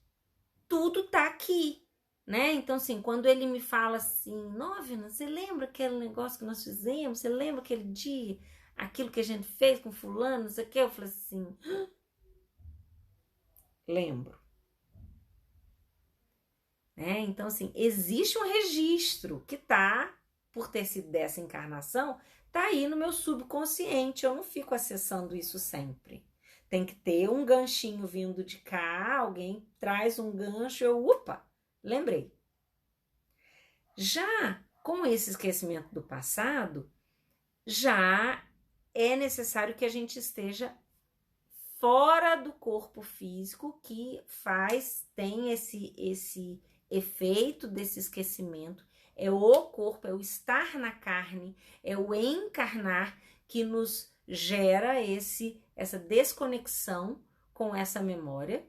tudo tá aqui, né? Então, assim, quando ele me fala assim, Novena, você lembra aquele negócio que nós fizemos? Você lembra aquele dia, aquilo que a gente fez com fulano, não sei o que? Eu falei assim, lembro. Então, assim, existe um registro que tá, por ter sido dessa encarnação, tá aí no meu subconsciente, eu não fico acessando isso sempre. Tem que ter um ganchinho vindo de cá, alguém traz um gancho, opa, lembrei. Já com esse esquecimento do passado, já é necessário que a gente esteja fora do corpo físico, que tem esse efeito desse esquecimento. É o corpo, é o estar na carne, é o encarnar que nos gera essa desconexão com essa memória.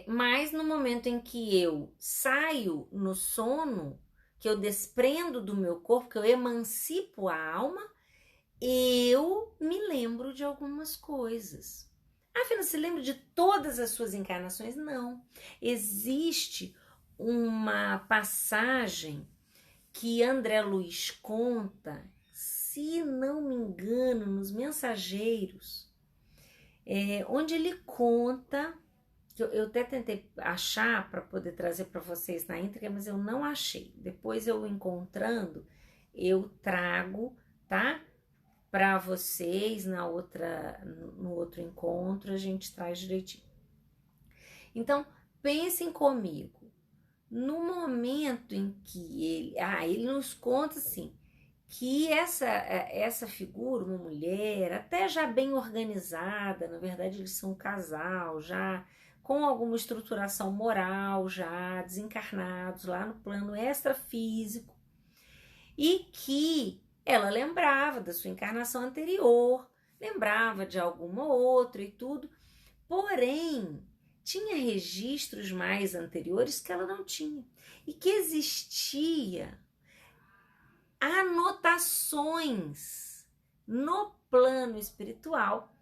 Mas no momento em que eu saio no sono, que eu desprendo do meu corpo, que eu emancipo a alma, eu me lembro de algumas coisas. Afinal, você lembra de todas as suas encarnações? Não. Existe uma passagem que André Luiz conta, se não me engano, nos Mensageiros, onde ele conta, eu até tentei achar para poder trazer para vocês na íntegra, mas eu não achei. Depois eu encontrando, eu trago, tá? Para vocês no outro encontro, a gente traz direitinho. Então, pensem comigo, no momento em que ele nos conta assim, que essa figura, uma mulher, até já bem organizada, na verdade eles são um casal, já com alguma estruturação moral já, desencarnados lá no plano extrafísico, e que ela lembrava da sua encarnação anterior, lembrava de alguma outra e tudo, porém tinha registros mais anteriores que ela não tinha, e que existia anotações no plano espiritual,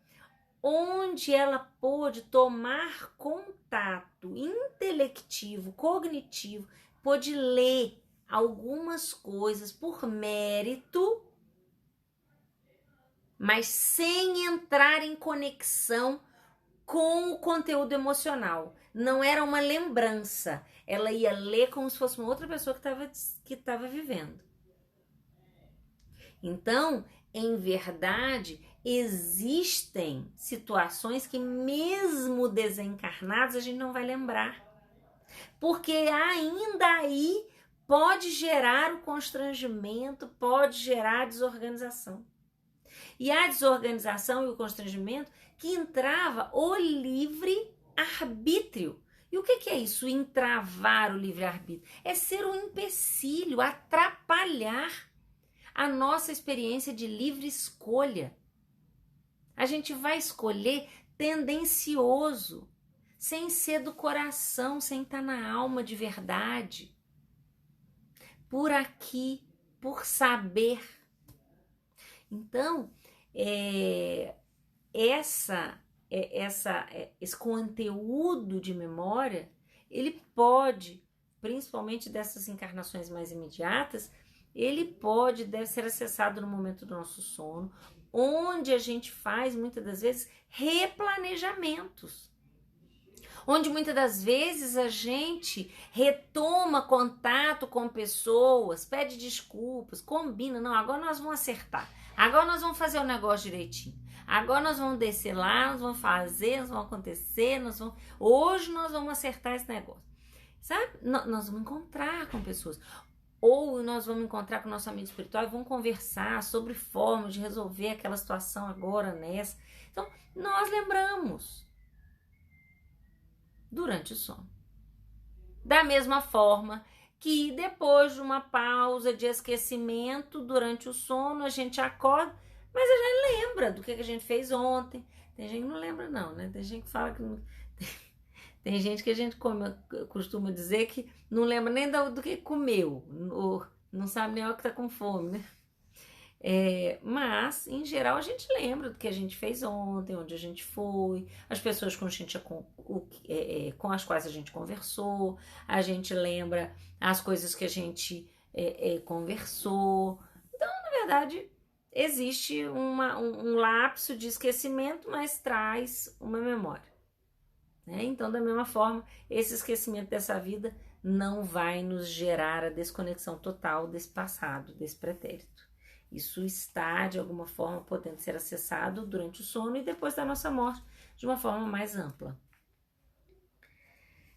onde ela pôde tomar contato intelectivo, cognitivo, pôde ler algumas coisas por mérito, mas sem entrar em conexão com o conteúdo emocional. Não era uma lembrança. Ela ia ler como se fosse uma outra pessoa que estava vivendo. Então, em verdade, existem situações que mesmo desencarnados a gente não vai lembrar. Porque ainda aí pode gerar o constrangimento, pode gerar a desorganização. E a desorganização e o constrangimento que entrava o livre-arbítrio. E o que é isso, entravar o livre-arbítrio? É ser um empecilho, atrapalhar a nossa experiência de livre escolha. A gente vai escolher tendencioso, sem ser do coração, sem estar na alma de verdade. Por aqui, por saber. Então, esse conteúdo de memória, ele pode, principalmente dessas encarnações mais imediatas, deve ser acessado no momento do nosso sono, onde a gente faz, muitas das vezes, replanejamentos. Onde muitas das vezes a gente retoma contato com pessoas, pede desculpas, combina, não, agora nós vamos acertar, agora nós vamos fazer o negócio direitinho, agora nós vamos descer lá, nós vamos fazer, nós vamos acontecer, hoje nós vamos acertar esse negócio, sabe? Nós vamos encontrar com pessoas, ou nós vamos encontrar com o nosso amigo espiritual e vamos conversar sobre formas de resolver aquela situação agora nessa. Então, nós lembramos durante o sono. Da mesma forma que depois de uma pausa de esquecimento durante o sono, a gente acorda, mas a gente lembra do que a gente fez ontem. Tem gente que não lembra não, né? Tem gente que fala que não... Tem gente que a gente costuma dizer que não lembra nem do que comeu, ou não sabe nem o que tá com fome, né? Mas, em geral, a gente lembra do que a gente fez ontem, onde a gente foi, as pessoas com as quais a gente conversou, a gente lembra as coisas que a gente conversou. Então, na verdade, existe um lapso de esquecimento, mas traz uma memória. Então, da mesma forma, esse esquecimento dessa vida não vai nos gerar a desconexão total desse passado, desse pretérito. Isso está, de alguma forma, podendo ser acessado durante o sono e depois da nossa morte, de uma forma mais ampla.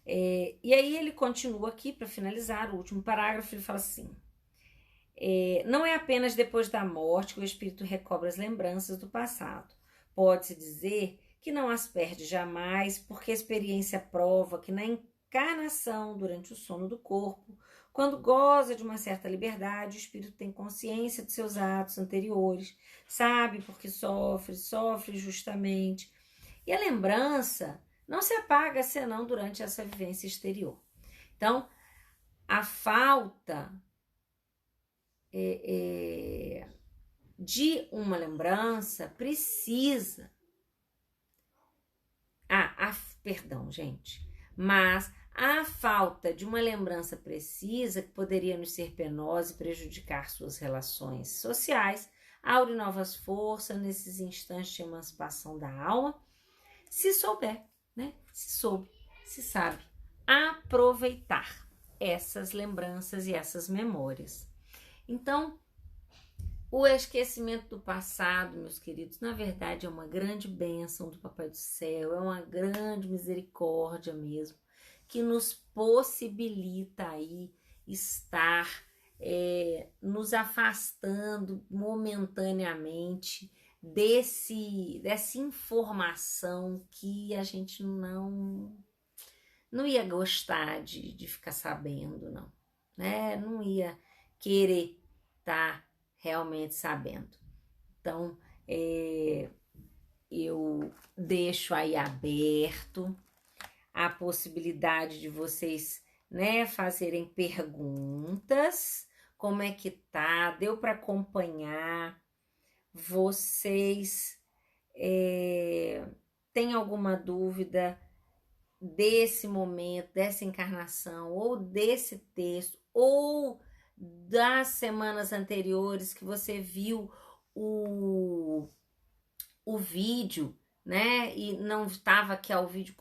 E aí ele continua aqui, para finalizar, o último parágrafo, ele fala assim: não é apenas depois da morte que o espírito recobra as lembranças do passado. Pode-se dizer que não as perde jamais, porque a experiência prova que na encarnação, durante o sono do corpo, quando goza de uma certa liberdade, o espírito tem consciência de seus atos anteriores, sabe por que sofre justamente. E a lembrança não se apaga senão durante essa vivência exterior. Então, a falta de uma lembrança precisa... perdão, gente. Mas a falta de uma lembrança precisa, que poderia nos ser penosa e prejudicar suas relações sociais, abre novas forças nesses instantes de emancipação da alma, se souber, né? Se sabe aproveitar essas lembranças e essas memórias. Então, o esquecimento do passado, meus queridos, na verdade é uma grande bênção do Papai do Céu, é uma grande misericórdia mesmo, que nos possibilita aí estar nos afastando momentaneamente dessa informação que a gente não não ia gostar de ficar sabendo, não, né? Não ia querer estar realmente sabendo. Então, eu deixo aí aberto a possibilidade de vocês, né, fazerem perguntas. Como é que tá? Deu para acompanhar? Vocês têm alguma dúvida desse momento, dessa encarnação, ou desse texto, ou das semanas anteriores que você viu o vídeo, né? E não estava aqui ao vivo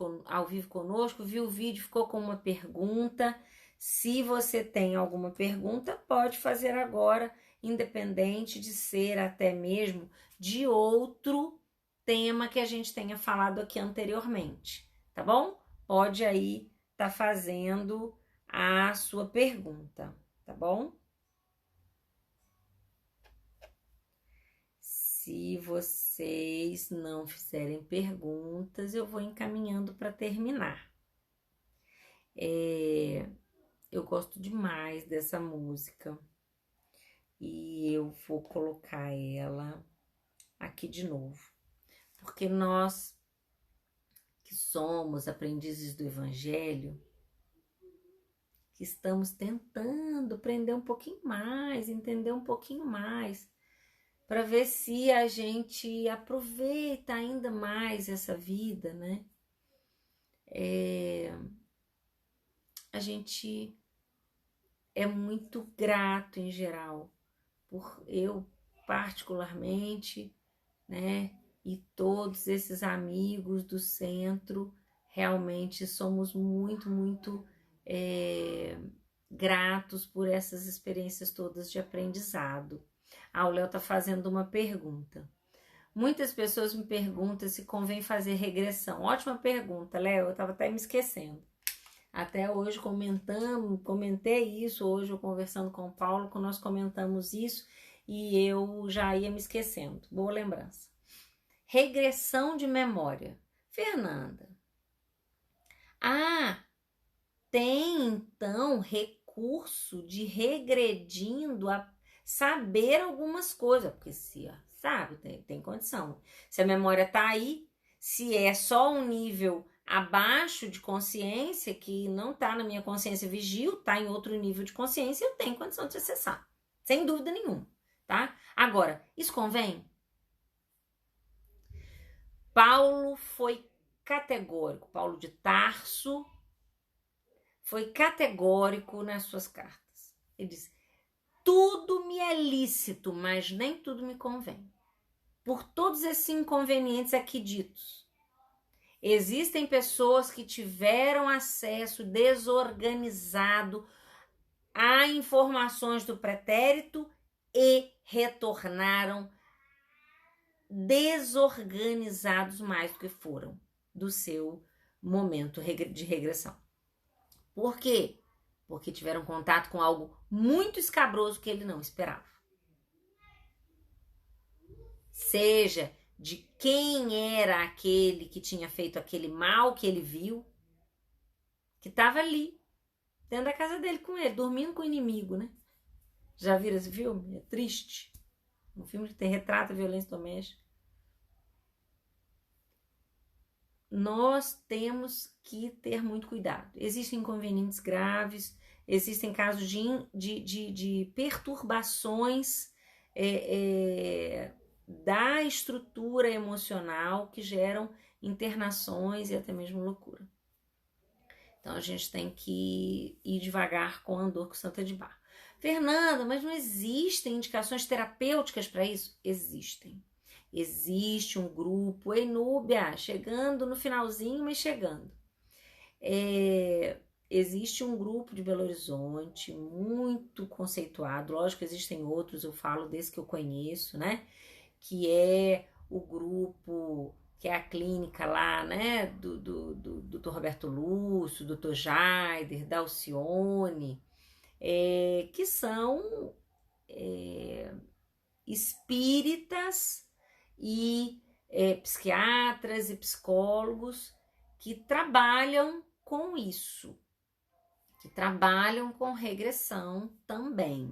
conosco, viu o vídeo, ficou com uma pergunta. Se você tem alguma pergunta, pode fazer agora, independente de ser até mesmo de outro tema que a gente tenha falado aqui anteriormente, tá bom? Pode aí tá fazendo a sua pergunta, tá bom? Se vocês não fizerem perguntas, eu vou encaminhando para terminar. Eu gosto demais dessa música e eu vou colocar ela aqui de novo, porque nós que somos aprendizes do Evangelho, que estamos tentando aprender um pouquinho mais, entender um pouquinho mais, para ver se a gente aproveita ainda mais essa vida, né? A gente é muito grato em geral, por eu particularmente, né? E todos esses amigos do centro, realmente somos muito gratos por essas experiências todas de aprendizado. O Léo está fazendo uma pergunta. Muitas pessoas me perguntam se convém fazer regressão. Ótima pergunta, Léo, eu estava até me esquecendo. Até hoje comentei isso, hoje eu conversando com o Paulo, nós comentamos isso e eu já ia me esquecendo. Boa lembrança. Regressão de memória. Fernanda, tem então recurso de regredindo a saber algumas coisas, porque se sabe, tem condição. Se a memória tá aí, se é só um nível abaixo de consciência, que não tá na minha consciência vigil, tá em outro nível de consciência, eu tenho condição de acessar, sem dúvida nenhuma, tá? Agora, isso convém? Paulo foi categórico, Paulo de Tarso foi categórico nas suas cartas. Ele diz: tudo me é lícito, mas nem tudo me convém. Por todos esses inconvenientes aqui ditos, existem pessoas que tiveram acesso desorganizado a informações do pretérito e retornaram desorganizados mais do que foram do seu momento de regressão. Por quê? Porque tiveram contato com algo muito escabroso que ele não esperava. Seja de quem era aquele que tinha feito aquele mal que ele viu, que estava ali, dentro da casa dele com ele, dormindo com o inimigo, né? Já viram esse filme? É triste. Um filme que tem retrata a violência doméstica. Nós temos que ter muito cuidado. Existem inconvenientes graves, existem casos de perturbações da estrutura emocional que geram internações e até mesmo loucura. Então a gente tem que ir devagar com Andor com Santa de Barro. Fernanda, mas não existem indicações terapêuticas para isso? Existem. Existe um grupo, Núbia, chegando no finalzinho, mas chegando. Existe um grupo de Belo Horizonte, muito conceituado, lógico que existem outros, eu falo desse que eu conheço, né? Que é o grupo, que é a clínica lá, né? Do Dr. Roberto Lúcio, Dr. Jaider, da Alcione, que são espíritas e psiquiatras e psicólogos que trabalham com isso, que trabalham com regressão também.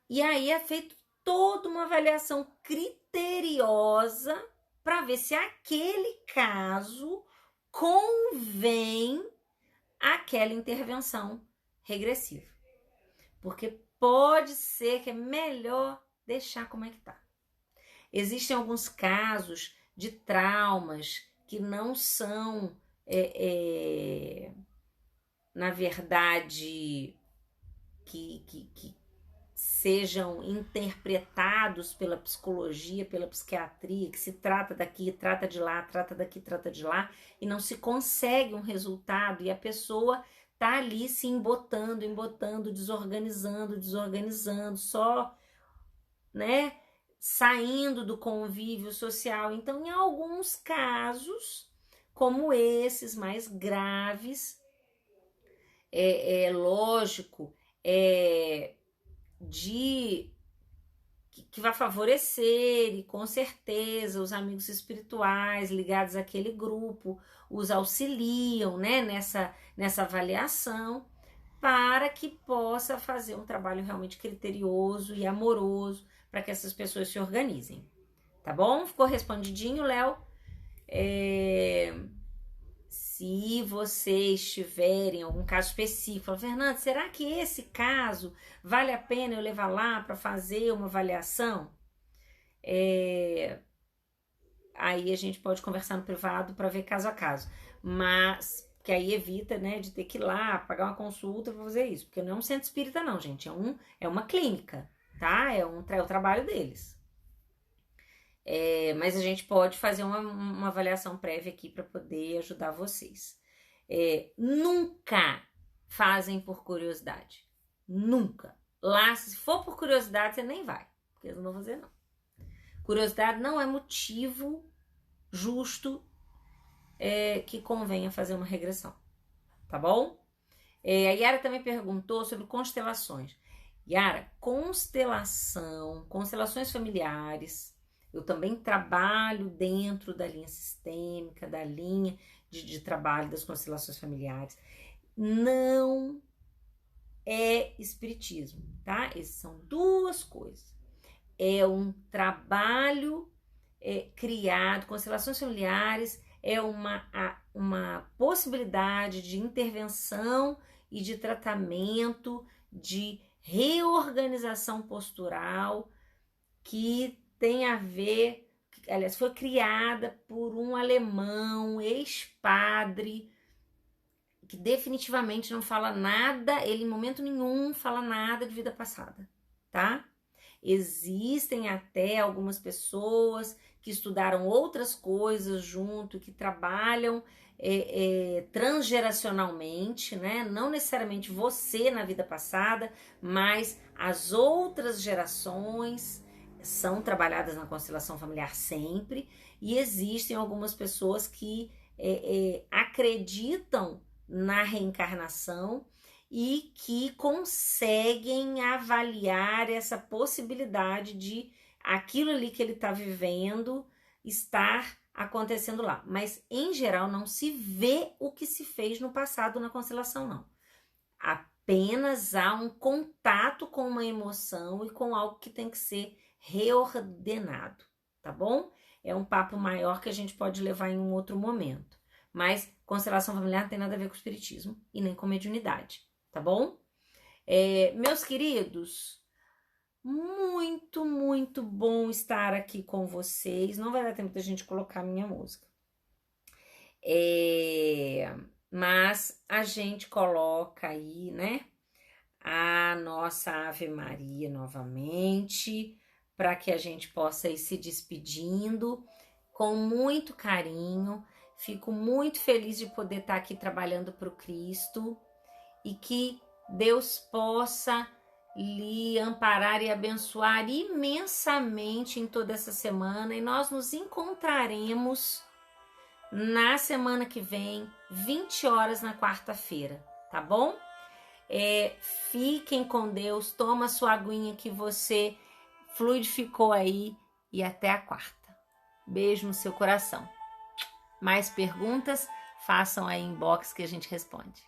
E aí é feito toda uma avaliação criteriosa para ver se aquele caso convém aquela intervenção regressiva. Porque pode ser que é melhor deixar como é que tá. Existem alguns casos de traumas que não são, na verdade, que sejam interpretados pela psicologia, pela psiquiatria, que se trata daqui, trata de lá, trata daqui, trata de lá, e não se consegue um resultado, e a pessoa tá ali se embotando, desorganizando, só, né, saindo do convívio social. Então, em alguns casos, como esses mais graves, lógico, que vai favorecer, e com certeza os amigos espirituais ligados àquele grupo os auxiliam, né, nessa avaliação, para que possa fazer um trabalho realmente criterioso e amoroso para que essas pessoas se organizem. Tá bom? Ficou respondidinho, Léo? Se vocês tiverem algum caso específico, Fernanda, será que esse caso vale a pena eu levar lá para fazer uma avaliação? Aí a gente pode conversar no privado para ver caso a caso, mas que aí evita, né, de ter que ir lá pagar uma consulta para fazer isso, porque não é um centro espírita não, gente, é uma clínica, tá? É o trabalho deles. Mas a gente pode fazer uma avaliação prévia aqui para poder ajudar vocês. Nunca fazem por curiosidade. Nunca. Lá, se for por curiosidade, você nem vai, porque eles não vão fazer, não. Curiosidade não é motivo justo que convenha fazer uma regressão, tá bom? A Yara também perguntou sobre constelações. Yara, constelações familiares, eu também trabalho dentro da linha sistêmica, da linha de trabalho das constelações familiares. Não é espiritismo, tá? Essas são duas coisas. É um trabalho criado, constelações familiares é uma possibilidade de intervenção e de tratamento, de reorganização postural que tem a ver, aliás, foi criada por um alemão, ex-padre, que definitivamente não fala nada, ele em momento nenhum fala nada de vida passada, tá? Existem até algumas pessoas que estudaram outras coisas junto, que trabalham transgeracionalmente, né? Não necessariamente você na vida passada, mas as outras gerações são trabalhadas na constelação familiar sempre, e existem algumas pessoas que acreditam na reencarnação e que conseguem avaliar essa possibilidade de aquilo ali que ele está vivendo estar acontecendo lá. Mas, em geral, não se vê o que se fez no passado na constelação, não. Apenas há um contato com uma emoção e com algo que tem que ser reordenado, tá bom? É um papo maior que a gente pode levar em um outro momento. Mas constelação familiar não tem nada a ver com espiritismo e nem com mediunidade, tá bom? Meus queridos, muito, muito bom estar aqui com vocês. Não vai dar tempo da gente colocar a minha música. Mas a gente coloca aí, né, a nossa Ave Maria novamente, para que a gente possa ir se despedindo com muito carinho. Fico muito feliz de poder estar aqui trabalhando para o Cristo e que Deus possa lhe amparar e abençoar imensamente em toda essa semana, e nós nos encontraremos na semana que vem, 20 horas na quarta-feira, tá bom? Fiquem com Deus, toma sua aguinha que você fluidificou aí, e até a quarta. Beijo no seu coração. Mais perguntas? façam aí inbox que a gente responde.